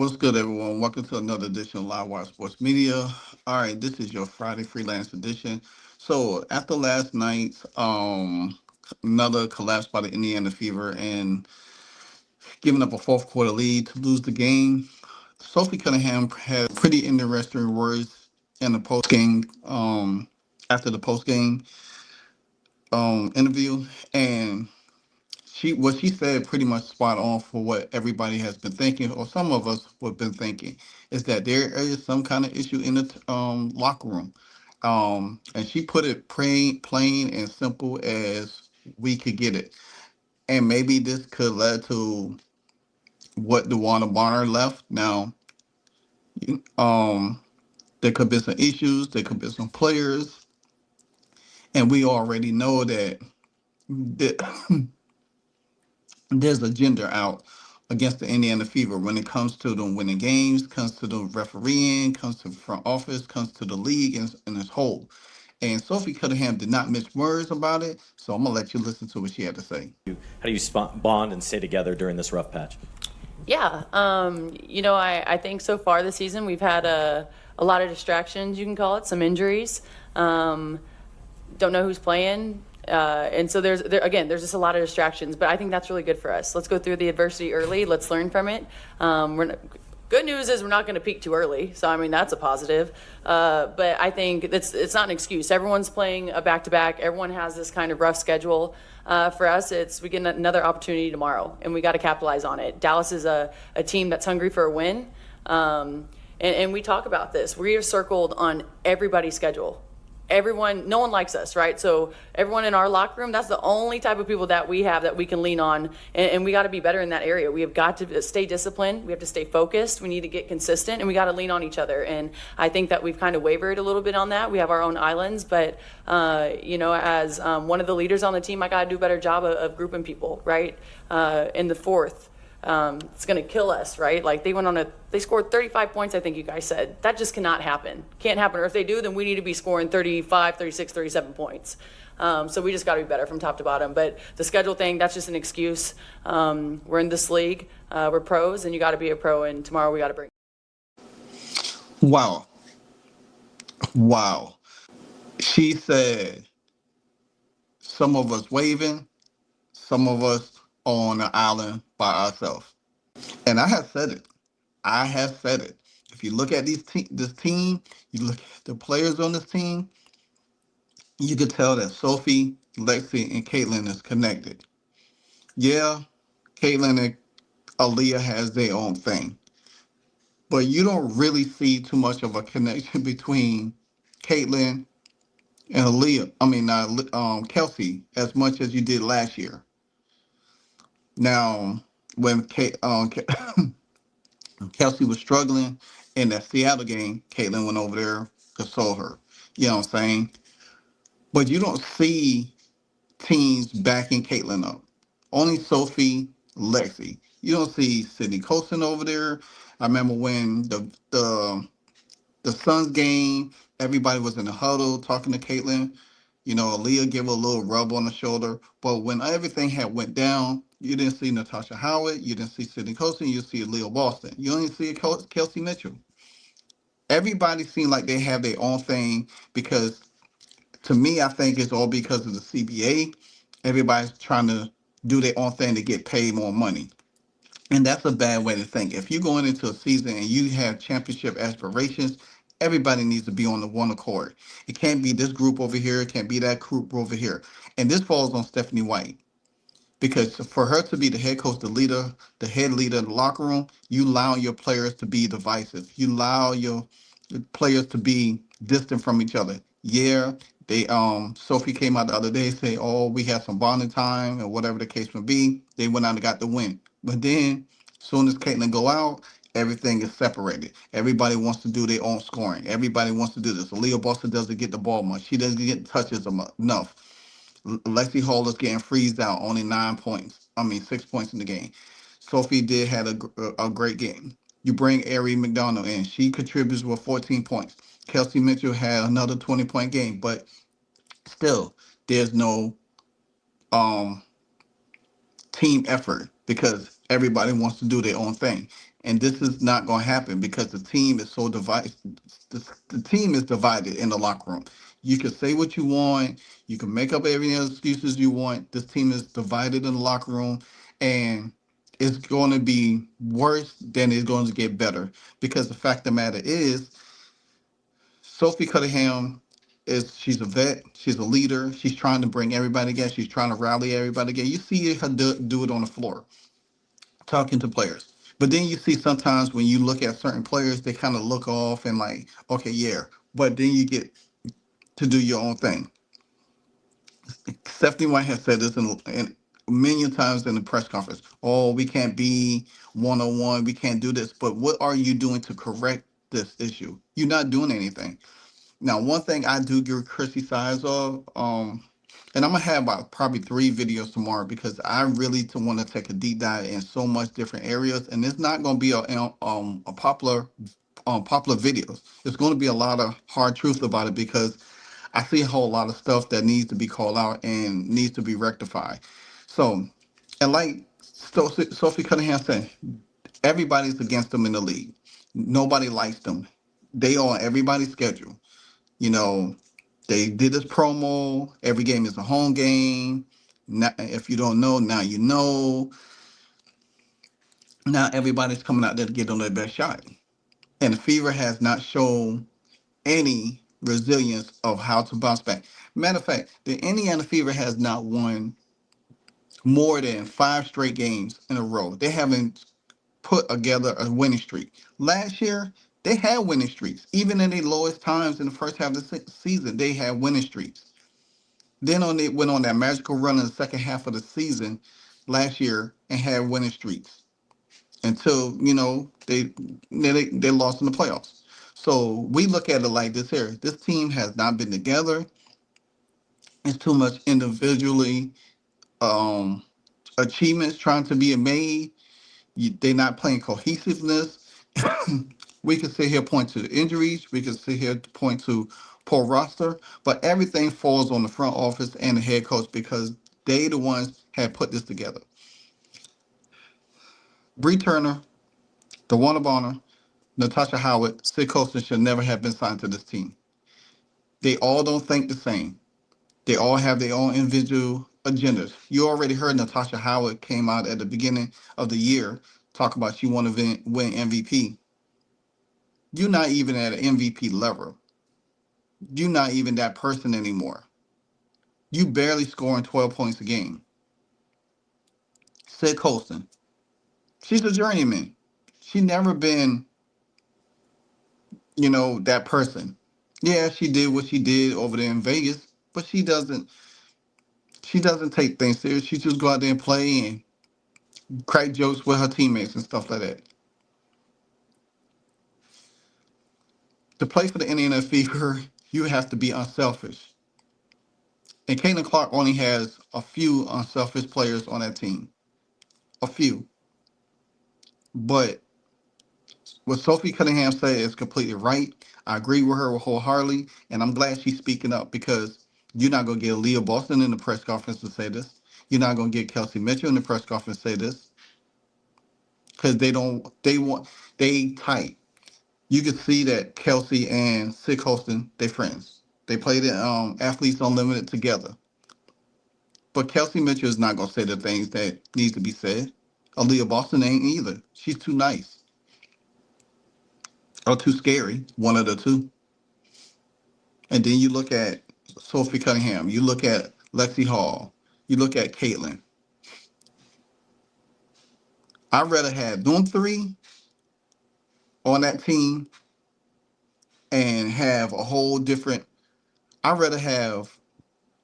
What's good, everyone? Welcome to another edition of Live Wire Sports Media. All right, this is your Friday freelance edition. So after last night's another collapse by the Indiana Fever and giving up a fourth quarter lead to lose the game, Sophie Cunningham had pretty interesting words in the post game after the post game interview, and what she said pretty much spot on for what everybody has been thinking, or some of us have been thinking, is that there is some kind of issue in the locker room. And she put it plain and simple as we could get it. And maybe this could lead to what DeWanna Bonner left. Now, um, there could be some issues, there could be some players, and we already know that there's a gender out against the Indiana Fever when it comes to them winning games, comes to the refereeing, comes to the front office, comes to the league in its whole. And Sophie Cunningham did not mince words about it, so I'm gonna let you listen to what she had to say. How do you bond and stay together during this rough patch? Yeah, I think so far this season we've had a lot of distractions, you can call it, some injuries. Don't know who's playing. And so there's just a lot of distractions, but I think that's really good for us. Let's go through the adversity early. Let's learn from it. Good news is we're not going to peak too early. So, I mean, that's a positive. But I think it's not an excuse. Everyone's playing a back-to-back. Everyone has this kind of rough schedule. For us, we get another opportunity tomorrow, and we got to capitalize on it. Dallas is a team that's hungry for a win. And we talk about this. We are circled on everybody's schedule. No one likes us, right? So everyone in our locker room, that's the only type of people that we have that we can lean on, and we got to be better in that area. We have got to stay disciplined. We have to stay focused. We need to get consistent, and we got to lean on each other. And I think that we've kind of wavered a little bit on that. We have our own islands, but as one of the leaders on the team, I got to do a better job of grouping people, right? In the fourth. It's going to kill us, right? Like they scored 35 points, I think you guys said. That just cannot happen. Can't happen. Or if they do, then we need to be scoring 35, 36, 37 points. So we just got to be better from top to bottom. But the schedule thing, that's just an excuse. We're in this league. We're pros, and you got to be a pro. And tomorrow we got to bring. Wow. Wow. She said some of us waving, some of us on the island by ourselves. And I have said it. I have said it. If you look at this team, you look at the players on this team, you can tell that Sophie, Lexi, and Caitlin is connected. Yeah, Caitlin and Aaliyah has their own thing, but you don't really see too much of a connection between Caitlin and Aaliyah. I mean, Kelsey, as much as you did last year. Now, when Kelsey was struggling in that Seattle game, Caitlin went over there, console her. You know what I'm saying? But you don't see teams backing Caitlin up. Only Sophie, Lexi. You don't see Sydney Colson over there. I remember when the Suns game, everybody was in the huddle talking to Caitlin. You know, Aaliyah gave her a little rub on the shoulder. But when everything had went down, you didn't see Natasha Howard. You didn't see Sydney Colson. You see Leo Boston. You only see Kelsey Mitchell. Everybody seemed like they have their own thing because, to me, I think it's all because of the CBA. Everybody's trying to do their own thing to get paid more money. And that's a bad way to think. If you're going into a season and you have championship aspirations, everybody needs to be on the one accord. It can't be this group over here. It can't be that group over here. And this falls on Stephanie White because for her to be the head coach, the head leader in the locker room, you allow your players to be divisive. You allow your players to be distant from each other. Yeah, they Sophie came out the other day say, "Oh, we had some bonding time," or whatever the case may be. They went out and got the win. But then, as soon as Caitlin go out, everything is separated. Everybody wants to do their own scoring. Everybody wants to do this. Leo Boston doesn't get the ball much. She doesn't get touches enough. Lexi Hall is getting freezed out, only 9 points. I mean, 6 points in the game. Sophie did had a great game. You bring Ari McDonald in. She contributes with 14 points. Kelsey Mitchell had another 20-point game, but still, there's no um, team effort because everybody wants to do their own thing. And this is not going to happen because the team is so divided. The team is divided in the locker room. You can say what you want. You can make up every other excuses you want. This team is divided in the locker room, and it's going to be worse than it's going to get better. Because the fact of the matter is, Sophie Cunningham she's a vet. She's a leader. She's trying to bring everybody together. She's trying to rally everybody together. You see her do it on the floor, talking to players. But then you see sometimes when you look at certain players, they kind of look off and like, okay, yeah. But then you get to do your own thing. Stephanie White has said this in a million times in the press conference. Oh, we can't be one on one. We can't do this. But what are you doing to correct this issue? You're not doing anything. Now, one thing I do give Chrissy size of, and I'm gonna have about probably 3 videos tomorrow because I really to want to take a deep dive in so much different areas, and it's not gonna be a popular videos. It's gonna be a lot of hard truth about it because I see a whole lot of stuff that needs to be called out and needs to be rectified. So, and like Sophie Cunningham said, everybody's against them in the league. Nobody likes them. They on everybody's schedule. You know, they did this promo. Every game is a home game. Now, if you don't know, now you know. Now everybody's coming out there to get on their best shot. And the Fever has not shown any resilience of how to bounce back. Matter of fact, the Indiana Fever has not won more than 5 straight games in a row. They haven't put together a winning streak. Last year, they had winning streaks. Even in their lowest times in the first half of the season, they had winning streaks. Then they went on that magical run in the second half of the season last year and had winning streaks until they lost in the playoffs. So we look at it like this here. This team has not been together. It's too much individually um, achievements trying to be made. They're not playing cohesiveness. We can sit here point to the injuries. We can sit here to point to poor roster, but everything falls on the front office and the head coach because they the ones had put this together. Bree Turner, DeWanna Bonner, Natasha Howard, Sid Colson should never have been signed to this team. They all don't think the same. They all have their own individual agendas. You already heard Natasha Howard came out at the beginning of the year talk about she want to win MVP. You're not even at an MVP level. You're not even that person anymore. You barely scoring 12 points a game. Sid Colson, she's a journeyman. She never been, that person. Yeah, she did what she did over there in Vegas, but she doesn't take things serious. She just go out there and play and crack jokes with her teammates and stuff like that. To play for the Indiana Fever, you have to be unselfish. And Caitlin Clark only has a few unselfish players on that team. A few. But what Sophie Cunningham said is completely right. I agree with her wholeheartedly, and I'm glad she's speaking up because you're not going to get Leah Boston in the press conference to say this. You're not going to get Kelsey Mitchell in the press conference to say this because they tight. You can see that Kelsey and Sid Holston, they friends. They played in Athletes Unlimited together. But Kelsey Mitchell is not going to say the things that needs to be said. Aaliyah Boston ain't either. She's too nice or too scary, one of the two. And then you look at Sophie Cunningham, you look at Lexi Hall, you look at Caitlin. I'd rather have them three on that team and have a whole different. I'd rather have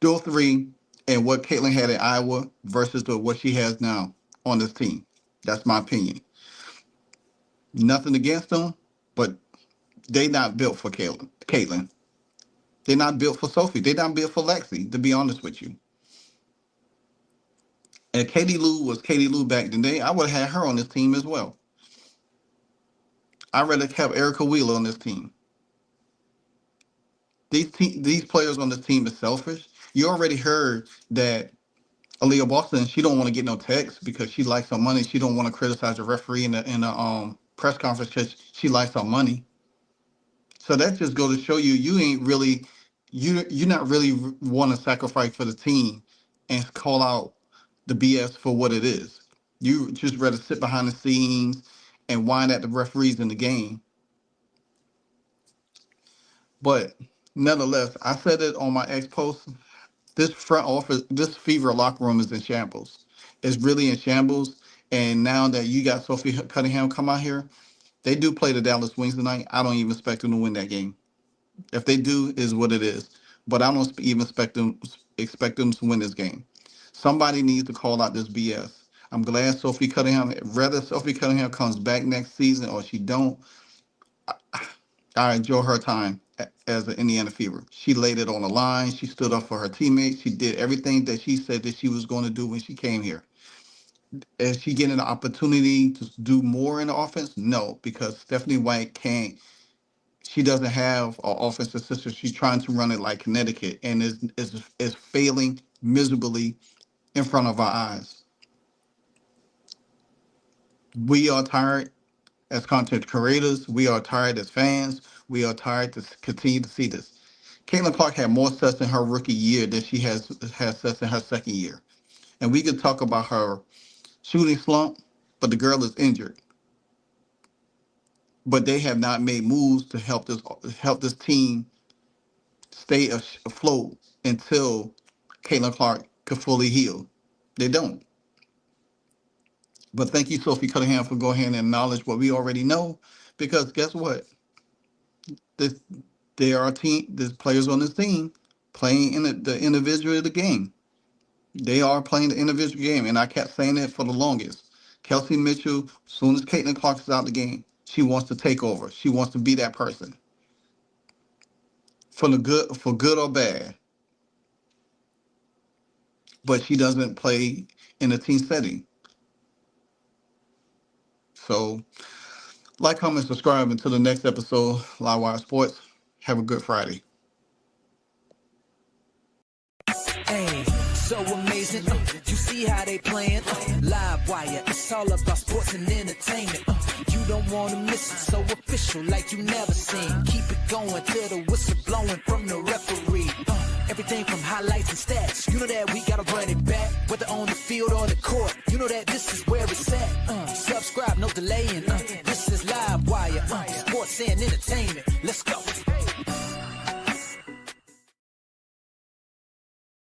those three and what Caitlin had in Iowa versus what she has now on this team. That's my opinion. Nothing against them, but they not built for Caitlin. They're not built for Sophie. They're not built for Lexi, to be honest with you. And Katie Lou was Katie Lou back in the day. I would have had her on this team as well. I'd rather have Erica Wheeler on this team. These players on this team is selfish. You already heard that Aaliyah Boston, she don't want to get no text because she likes her money. She don't want to criticize the referee in the press conference because she likes our money. So that just goes to show you, you ain't really, you're not really want to sacrifice for the team and call out the BS for what it is. You just rather sit behind the scenes and whine at the referees in the game. But nonetheless, I said it on my ex post. This front office, this Fever locker room is in shambles. It's really in shambles. And now that you got Sophie Cunningham come out here, they do play the Dallas Wings tonight. I don't even expect them to win that game. If they do, is what it is. But I don't even expect them to win this game. Somebody needs to call out this BS. I'm glad Sophie Cunningham, whether Sophie Cunningham comes back next season or she don't, I enjoy her time as an Indiana Fever. She laid it on the line. She stood up for her teammates. She did everything that she said that she was going to do when she came here. Is she getting an opportunity to do more in the offense? No, because Stephanie White can't. She doesn't have an offensive system. She's trying to run it like Connecticut and is failing miserably in front of our eyes. We are tired as content creators. We are tired as fans. We are tired to continue to see this. Caitlin Clark had more sets in her rookie year than she has sets in her second year. And we could talk about her shooting slump, but the girl is injured. But they have not made moves to help this team stay afloat until Caitlin Clark could fully heal. They don't. But thank you, Sophie Cunningham, for going ahead and acknowledge what we already know. Because guess what? This, there are there's players on this team playing in the individual of the game. They are playing the individual game, and I kept saying that for the longest. Kelsey Mitchell, as soon as Caitlin Clark is out the game, she wants to take over. She wants to be that person for good or bad. But she doesn't play in a team setting. So, like, comment, subscribe. Until the next episode, Livewire Sports. Have a good Friday. Hey, so amazing. You see how they playing? Live wire, it's all about sports and entertainment. You don't want to miss it, so official like you never seen. Keep it going till the whistle blowing from the referee. Everything from highlights and stats. You know that we gotta run it back, whether on the field or the court. You know that this is